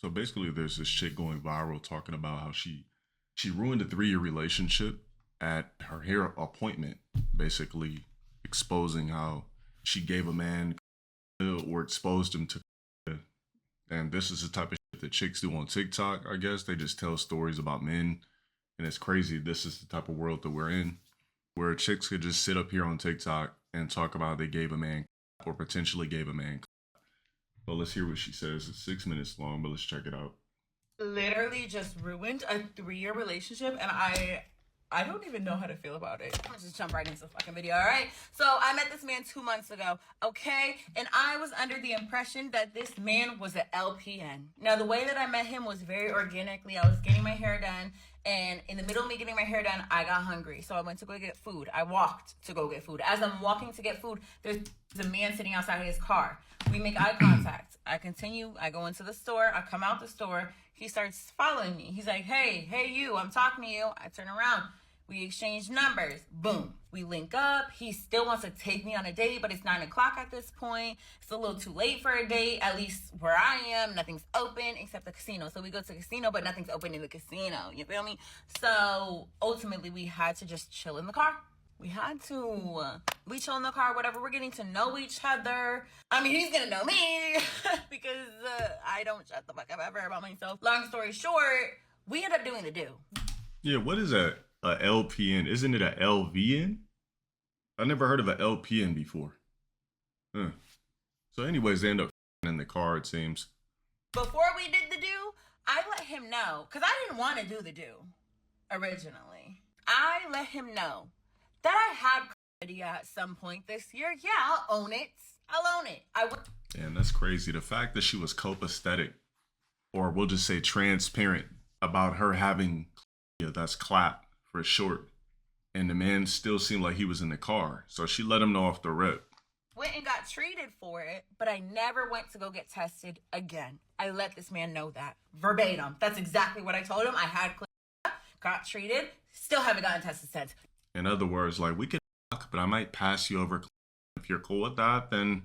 So basically, there's this chick going viral talking about how she ruined a 3 year relationship at her hair appointment, basically exposing how she gave a man or exposed him to. And this is the type of shit that chicks do on TikTok. I guess they just tell stories about men, and it's crazy. This is the type of world that we're in, where chicks could just sit up here on TikTok and talk about they gave a man or potentially gave a man. But let's hear what she says. It's 6 minutes long, but let's check it out. Literally just ruined a 3 year relationship, and I don't even know how to feel about it. I'm just jump right into the fucking video, all right? So I met this man 2 months ago, okay? And I was under the impression that this man was an LPN. Now, the way that I met him was very organically. I was getting my hair done, and in the middle of me getting my hair done, I got hungry. So I went to go get food. I walked to go get food. As I'm walking to get food, there's a man sitting outside of his car. We make eye contact. I continue. I go into the store. I come out the store. He starts following me. He's like, hey, you, I'm talking to you. I turn around. We exchange numbers. Boom. We link up. He still wants to take me on a date, but it's 9 o'clock at this point. It's a little too late for a date, at least where I am. Nothing's open except the casino. So we go to the casino, but nothing's open in the casino. You feel me? So ultimately, we had to just chill in the car. We had to. We chill in the car, whatever. We're getting to know each other. I mean, he's gonna know me because I don't shut the fuck up ever about myself. Long story short, we end up doing the do. Yeah, what is that? A LPN? Isn't it a LVN? I never heard of a LPN before. Huh. So, anyways, they end up in the car, it seems. Before we did the do, I let him know, because I didn't want to do the do originally. I let him know that I had chlamydia at some point this year. Yeah, I'll own it. I'll own it. And that's crazy. The fact that she was copacetic, or we'll just say transparent, about her having chlamydia, that's clap for short. And the man still seemed like he was in the car. So she let him know off the rip. Went and got treated for it, but I never went to go get tested again. I let this man know that. Verbatim. That's exactly what I told him. I had chlamydia, got treated, still haven't gotten tested since. In other words, like, we could talk, but I might pass you over. If you're cool with that, then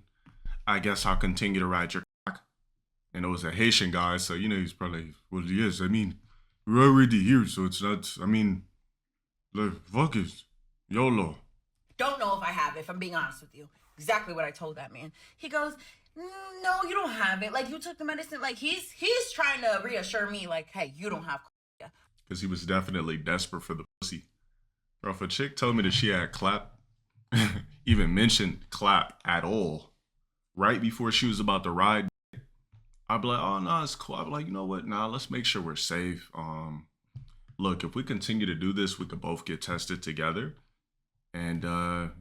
I guess I'll continue to ride your cock. And it was a Haitian guy, so, he's probably, well, yes, I mean, we're already here, so it's not, I mean, like, fuck it. YOLO. Don't know if I have it, if I'm being honest with you. Exactly what I told that man. He goes, no, you don't have it. Like, you took the medicine. Like, he's trying to reassure me, like, hey, you don't have chlamydia. Because he was definitely desperate for the pussy. Bro, if a chick told me that she had clap, even mentioned clap at all, right before she was about to ride, I'd be like, oh, no, it's cool. I'd be like, you know what? Nah, let's make sure we're safe. Look, if we continue to do this, we could both get tested together. And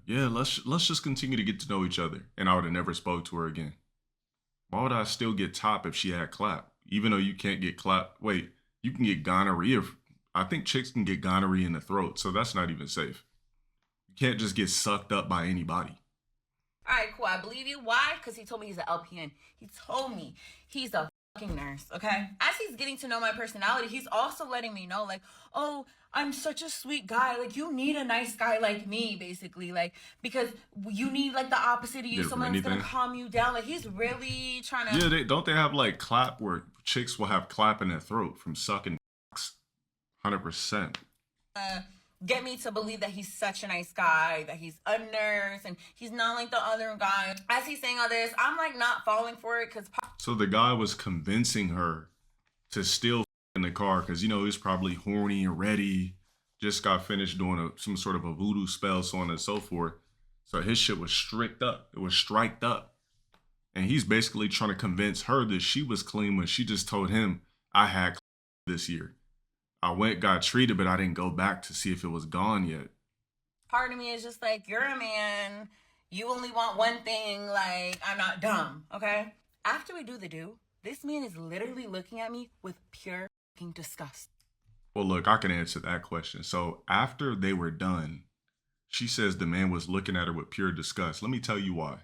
yeah, let's just continue to get to know each other. And I would have never spoke to her again. Why would I still get top if she had clap? Even though you can't get clap. Wait, you can get gonorrhea. I think chicks can get gonorrhea in the throat, so that's not even safe. You can't just get sucked up by anybody. All right, cool. I believe you. Why? Because he told me he's an LPN. He told me he's a fucking nurse, okay? As he's getting to know my personality, he's also letting me know, like, oh, I'm such a sweet guy. Like, you need a nice guy like me, basically. Like, because you need, like, the opposite of you. Someone's going to calm you down. Like, he's really trying to... Yeah, don't they have, like, clap where chicks will have clap in their throat from sucking 100%. Get me to believe that he's such a nice guy, that he's a nurse, and he's not like the other guy. As he's saying all this, I'm like not falling for it because... So the guy was convincing her to still in the car because, he was probably horny and ready, just got finished doing some sort of a voodoo spell, so on and so forth. So his shit was strict up. It was striked up. And he's basically trying to convince her that she was clean when she just told him, I had this year. I went, got treated, but I didn't go back to see if it was gone yet. Part of me is just like, you're a man. You only want one thing. Like, I'm not dumb, okay? After we do the do, this man is literally looking at me with pure fucking disgust. Well, look, I can answer that question. So after they were done, she says the man was looking at her with pure disgust. Let me tell you why.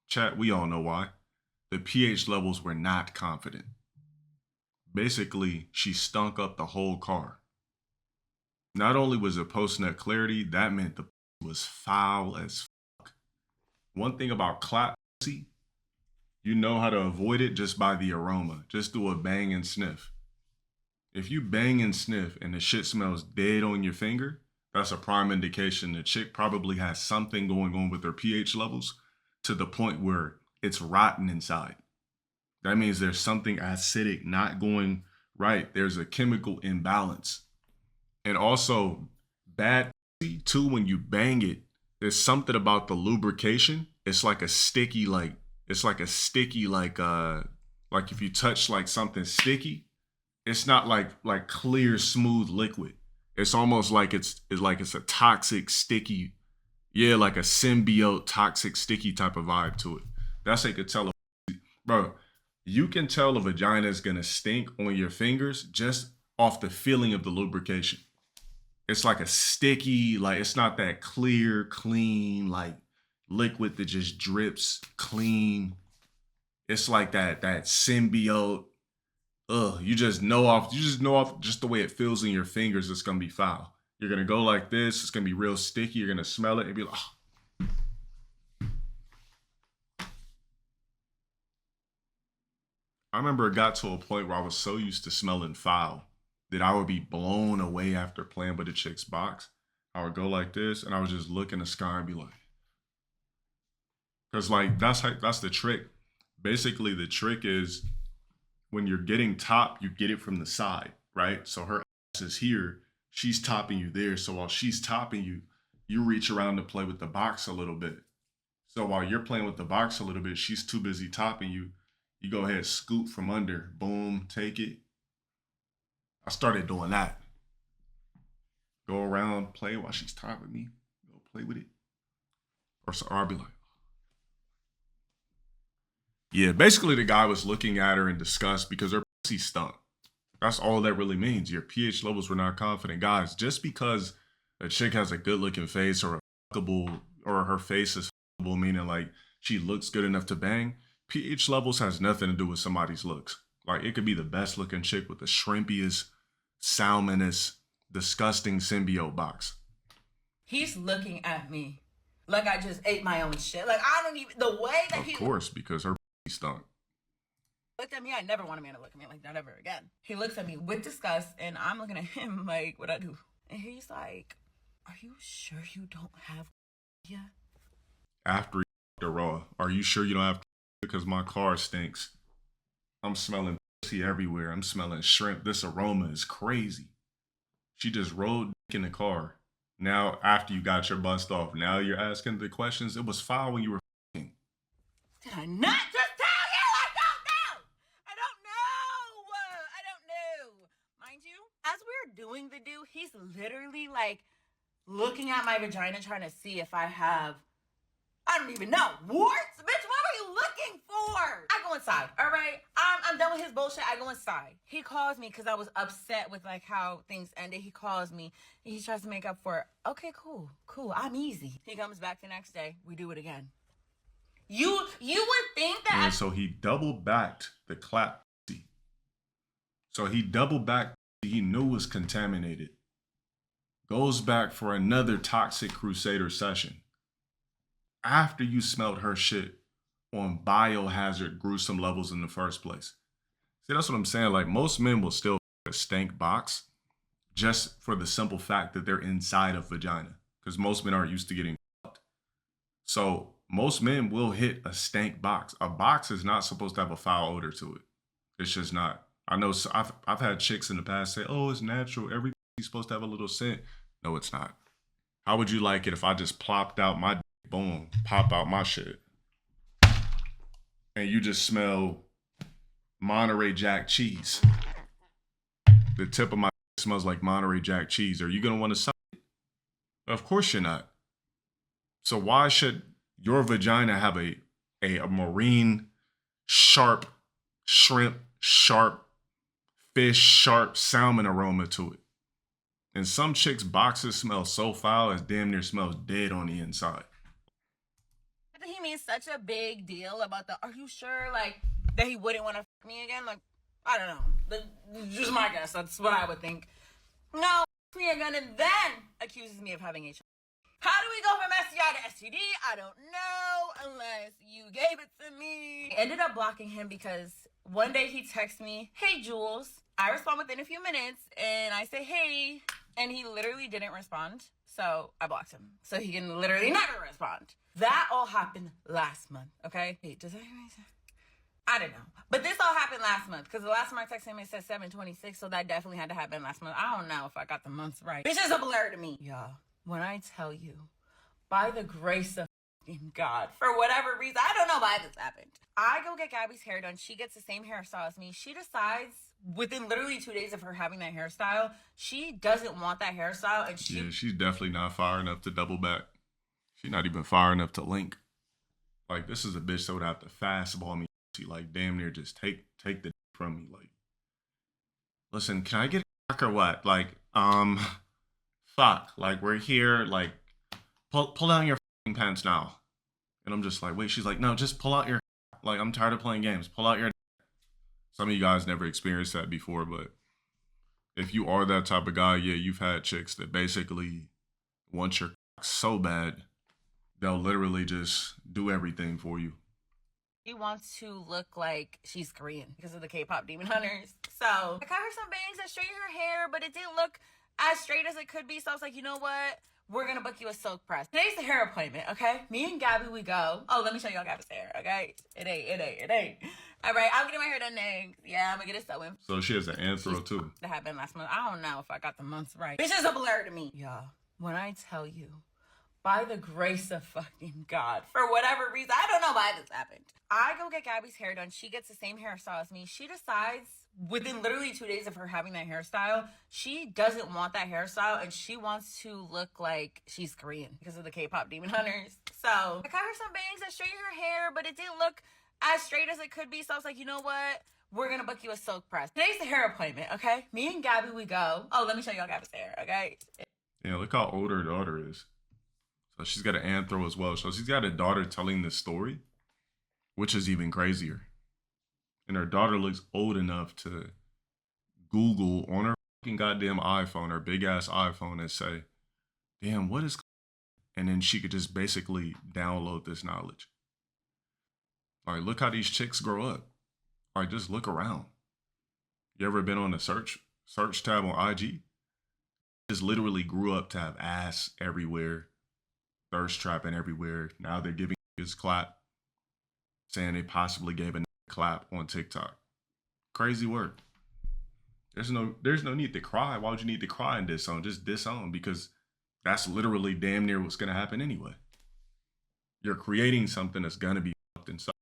Chat, we all know why. The pH levels were not confident. Basically, she stunk up the whole car. Not only was it post-nut clarity, that meant the was foul as fuck. One thing about clap pussy, You know how to avoid it just by the aroma. Just do a bang and sniff. If you bang and sniff and the shit smells dead on your finger, that's a prime indication the chick probably has something going on with her pH levels to the point where it's rotten inside. That means there's something acidic not going right. There's a chemical imbalance. And also, bad too, when you bang it, there's something about the lubrication. It's like a sticky, like if you touch like something sticky, it's not like clear, smooth liquid. It's almost like it's a toxic, sticky, yeah, like a symbiote, toxic, sticky type of vibe to it. That's how you could tell, bro. You can tell a vagina is gonna stink on your fingers just off the feeling of the lubrication. It's like a sticky, like it's not that clear, clean, like liquid that just drips clean. It's like that symbiote. You just know off just the way it feels in your fingers, it's gonna be foul. You're gonna go like this, it's gonna be real sticky, you're gonna smell it and be like, oh. I remember it got to a point where I was so used to smelling foul that I would be blown away after playing with a chick's box. I would go like this and I would just look in the sky and be like, because like that's the trick. Basically, the trick is when you're getting top, you get it from the side, right? So her ass is here, she's topping you there. So while she's topping you, you reach around to play with the box a little bit. So while you're playing with the box a little bit, she's too busy topping you. You go ahead, scoop from under, boom, take it. I started doing that. Go around, play while she's topping me. Go play with it. Or I'll be like, yeah, basically the guy was looking at her in disgust because her pussy stunk. That's all that really means. Your pH levels were not confident. Guys, just because a chick has a good looking face or a fuckable, or her face is fuckable, meaning like she looks good enough to bang, pH levels has nothing to do with somebody's looks. Like it could be the best looking chick with the shrimpiest, salmonest, disgusting symbiote box. He's looking at me like I just ate my own shit. Like I don't even, the way that Of course, because her stunk. Looked at me, I never want a man to look at me like that ever again. He looks at me with disgust, and I'm looking at him like, what I do? And he's like, are you sure you don't have yet? After he the raw, are you sure you don't have because my car stinks? I'm smelling pussy everywhere. I'm smelling shrimp. This aroma is crazy. She just rolled in the car. Now, after you got your bust off, now you're asking the questions. It was foul when you were f***ing. Did I not just tell you? I don't know. I don't know. I don't know. Mind you, as we're doing the do, he's literally like looking at my vagina trying to see if I have, I don't even know, warts? Bitch, what are you looking for? I go inside, all right? I'm done with his bullshit. I go inside. He calls me because I was upset with like how things ended. He calls me. He tries to make up for it. Okay, cool. I'm easy. He comes back the next day. We do it again. You would think that. And so he double backed the clap. So he double backed. He knew was contaminated. Goes back for another toxic crusader session. After you smelled her shit on biohazard gruesome levels in the first place. See, that's what I'm saying. Like most men will still a stank box just for the simple fact that they're inside of vagina. Because most men aren't used to getting fucked. So most men will hit a stank box. A box is not supposed to have a foul odor to it. It's just not. I know I've had chicks in the past say, oh, it's natural. Everything's supposed to have a little scent. No, it's not. How would you like it if I just plopped out my boom, pop out my shit, and you just smell Monterey Jack cheese? The tip of my smells like Monterey Jack cheese. Are you gonna want to suck it? Of course you're not. So why should your vagina have a marine sharp, shrimp sharp, fish sharp, salmon aroma to it? And some chicks' boxes smell so foul it damn near smells dead on the inside. He made such a big deal about the, are you sure, like, that he wouldn't want to fuck me again? Like, I don't know. Just my guess. That's what I would think. No, me again, and then accuses me of having HIV. How do we go from STI to STD? I don't know unless you gave it to me. I ended up blocking him because one day he texts me, "Hey, Jules." I respond within a few minutes and I say, "Hey," and he literally didn't respond. So I blocked him so he can literally never respond. That all happened last month, okay? Wait, does that make sense? I don't know. But this all happened last month because the last time I texted him, it said 7/26, so that definitely had to happen last month. I don't know if I got the months right. Bitch is a blur to me. Y'all, when I tell you, by the grace of God, for whatever reason, I don't know why this happened. I go get Gabby's hair done. She gets the same hairstyle as me. She decides within literally 2 days of her having that hairstyle, she doesn't want that hairstyle. And Yeah, she's definitely not fire enough to double back. She's not even fire enough to link. Like, this is a bitch that would have to fastball me. She like damn near just take the from me. Like, listen, can I get a or what? Like, fuck. Like, we're here. Like, pull down your pants now. And I'm just like, wait. She's like, no, just pull out your. Like, I'm tired of playing games. Pull out your. Some of you guys never experienced that before, but if you are that type of guy, yeah, you've had chicks that basically want your so bad, they'll literally just do everything for you. She wants to look like she's Korean because of the K-pop Demon Hunters. So I cut her some bangs and straightened her hair, but it didn't look as straight as it could be. So I was like, you know what? We're going to book you a silk press. Today's the hair appointment, okay? Me and Gabby, we go. Oh, let me show y'all Gabby's hair, okay? It ain't. All right, I'm getting my hair done next. Yeah, I'm going to get it sewing. So she has an anthro, too. That happened last month. I don't know if I got the months right. This is a blur to me. Y'all, when I tell you, by the grace of fucking God, for whatever reason, I don't know why this happened. I go get Gabby's hair done. She gets the same hairstyle as me. She decides within literally 2 days of her having that hairstyle, she doesn't want that hairstyle and she wants to look like she's Korean because of the K-pop Demon Hunters. So I cut her some bangs and straightened her hair, but it didn't look as straight as it could be. So I was like, you know what? We're going to book you a silk press. Today's the hair appointment, okay? Me and Gabby, we go. Oh, let me show y'all Gabby's hair, okay? Yeah, look how old her daughter is. So she's got an anthro as well. So she's got a daughter telling this story, which is even crazier. And her daughter looks old enough to Google on her fucking goddamn iPhone, her big ass iPhone, and say, damn, what is. And then she could just basically download this knowledge. All right, look how these chicks grow up. All right, just look around. You ever been on the search tab on IG? Just literally grew up to have ass everywhere, thirst trapping everywhere. Now they're giving his clap, saying they possibly gave a clap on TikTok. Crazy work. There's no need to cry. Why would you need to cry and disown? Just disown, because that's literally damn near what's gonna happen anyway. You're creating something that's gonna be fucked inside.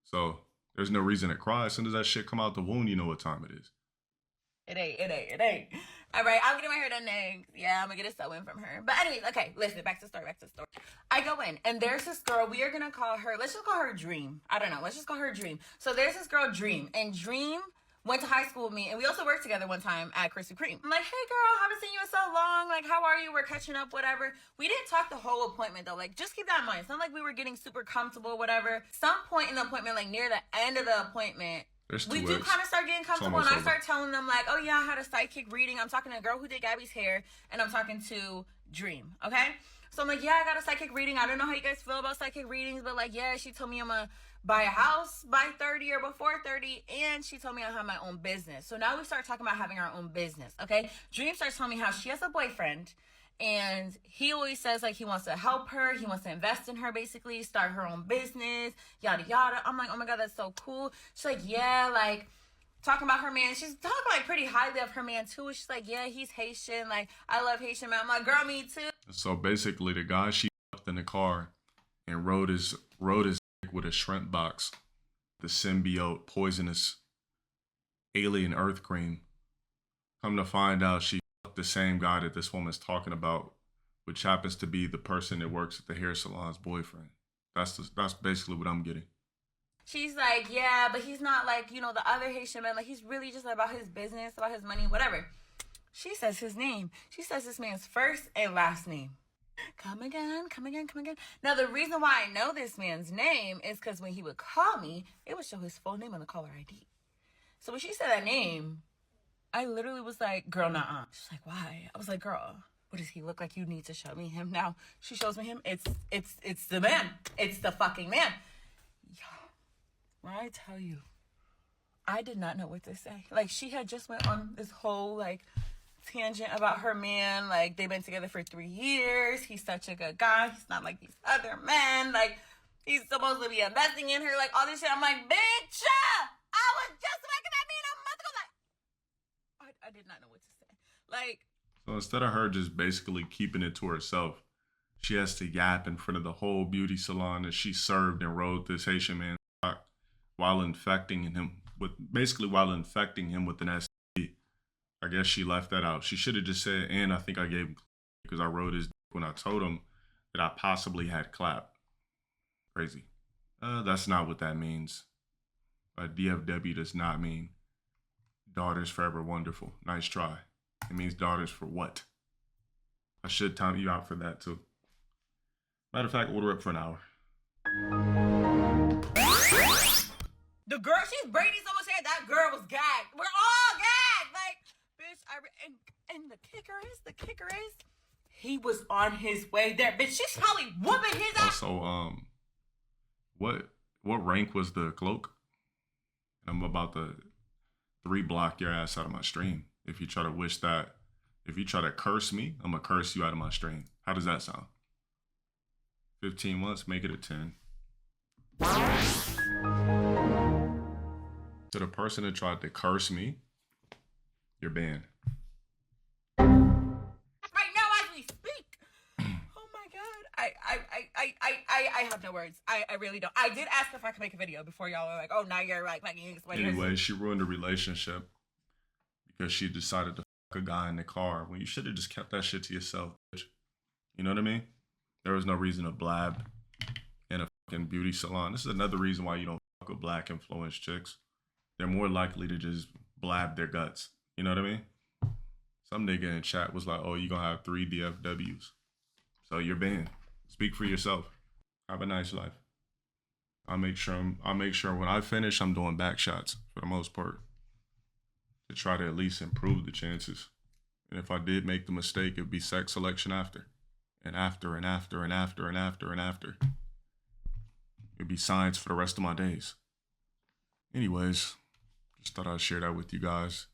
So there's no reason to cry. As soon as that shit come out the wound, you know what time it is. It ain't. All right, I'm getting my hair done next. Yeah, I'm gonna get a sew-in from her. But anyways, okay, listen, back to the story. I go in, and there's this girl. We are gonna call her, let's just call her Dream. I don't know, let's just call her Dream. So there's this girl, Dream, and Dream went to high school with me, and we also worked together one time at Krispy Kreme. I'm like, hey girl, haven't seen you in so long. Like, how are you? We're catching up, whatever. We didn't talk the whole appointment though. Like, just keep that in mind. It's not like we were getting super comfortable, whatever. Some point in the appointment, like near the end of the appointment, we do kind of start getting comfortable, and I start telling them like, oh yeah, I had a psychic reading. I'm talking to a girl who did Gabby's hair, and I'm talking to Dream, okay? So I'm like, yeah, I got a psychic reading. I don't know how you guys feel about psychic readings, but like, yeah, she told me I'm gonna buy a house by 30 or before 30, and she told me I have my own business. So now we start talking about having our own business, okay? Dream starts telling me how she has a boyfriend, and he always says like he wants to help her, he wants to invest in her, basically start her own business, yada yada. I'm like, oh my god, that's so cool. She's like, yeah, like talking about her man. She's talking like pretty highly of her man too. She's like, yeah, he's Haitian, like I love Haitian man. I'm like, girl, me too. So basically, the guy she fucked in the car and rode his dick with a shrimp box, the symbiote poisonous alien earth cream. Come to find out, she the same guy that this woman's talking about, which happens to be the person that works at the hair salon's boyfriend. That's basically what I'm getting. She's like, yeah, but he's not like, you know, the other Haitian man. Like, he's really just about his business, about his money, whatever. She says his name. She says this man's first and last name. Come again. Now, the reason why I know this man's name is because when he would call me, it would show his full name on the caller ID. So when she said that name, I literally was like, girl, nuh-uh. She's like, why? I was like, girl, what does he look like? You need to show me him now. She shows me him. It's the man. It's the fucking man. Yo, when I tell you, I did not know what to say. Like, she had just went on this whole, like, tangent about her man. Like, they've been together for 3 years. He's such a good guy. He's not like these other men. Like, he's supposed to be investing in her. Like, all this shit. I'm like, bitch, I was just making that man a month ago. Like, I did not know what to say. Like, so instead of her just basically keeping it to herself, she has to yap in front of the whole beauty salon that she served and rode this Haitian man while infecting him with an STD. I guess she left that out. She should have just said, and I think I gave him because I rode his when I told him that I possibly had clap. Crazy. That's not what that means. DFW does not mean daughters forever wonderful. Nice try. It means daughters for what? I should time you out for that too. Matter of fact, order up for an hour. the girl, she's Brady's almost said that girl was gagged. We're all gagged. Like, bitch, and the kicker is, he was on his way there. Bitch, she's probably whooping his ass. Also, what rank was the cloak? I'm about to 3-block your ass out of my stream. If you try to curse me, I'm gonna curse you out of my stream. How does that sound? 15 months, make it a 10. To the person that tried to curse me, you're banned. Right now as we speak. Oh my god. I have no words. I really don't. I did ask if I could make a video before y'all were like, oh, now you're like making explain. Anyway, she ruined a relationship because she decided to fuck a guy in the car when you should have just kept that shit to yourself, bitch. You know what I mean? There was no reason to blab in a fucking beauty salon. This is another reason why you don't fuck with black influenced chicks. They're more likely to just blab their guts. You know what I mean? Some nigga in chat was like, oh, you gonna have 3 DFWs. So you're banned. Speak for yourself. Have a nice life. I'll make sure when I finish, I'm doing back shots for the most part to try to at least improve the chances. And if I did make the mistake, it'd be sex selection after. And after, and after, and after, and after, and after. It'd be science for the rest of my days. Anyways, just thought I'd share that with you guys.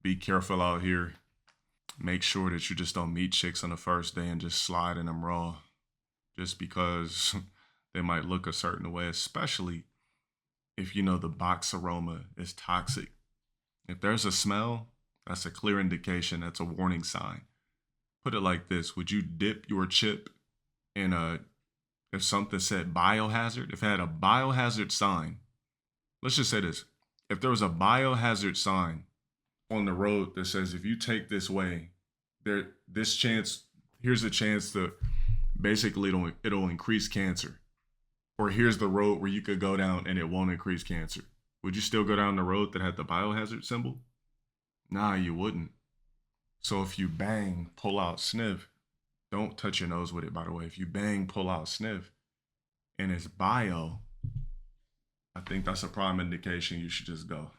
Be careful out here. Make sure that you just don't meet chicks on the first day and just slide in them raw. Just because they might look a certain way, especially if you know the box aroma is toxic. If there's a smell, that's a clear indication, that's a warning sign. Put it like this, would you dip your chip in if something said biohazard, if it had a biohazard sign, let's just say this, if there was a biohazard sign on the road that says if you take this way, here's a chance to basically it'll increase cancer. Or here's the road where you could go down and it won't increase cancer. Would you still go down the road that had the biohazard symbol? Nah, you wouldn't. So if you bang, pull out, sniff, don't touch your nose with it, by the way. If you bang, pull out, sniff, and it's bio, I think that's a prime indication you should just go.